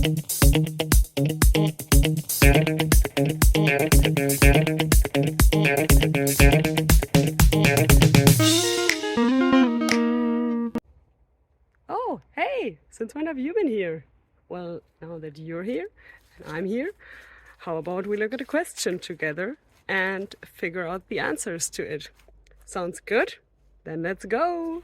Oh, hey! Since when have you been here? Well, now that you're here and I'm here, how about we look at a question together and figure out the answers to it? Sounds good? Then let's go!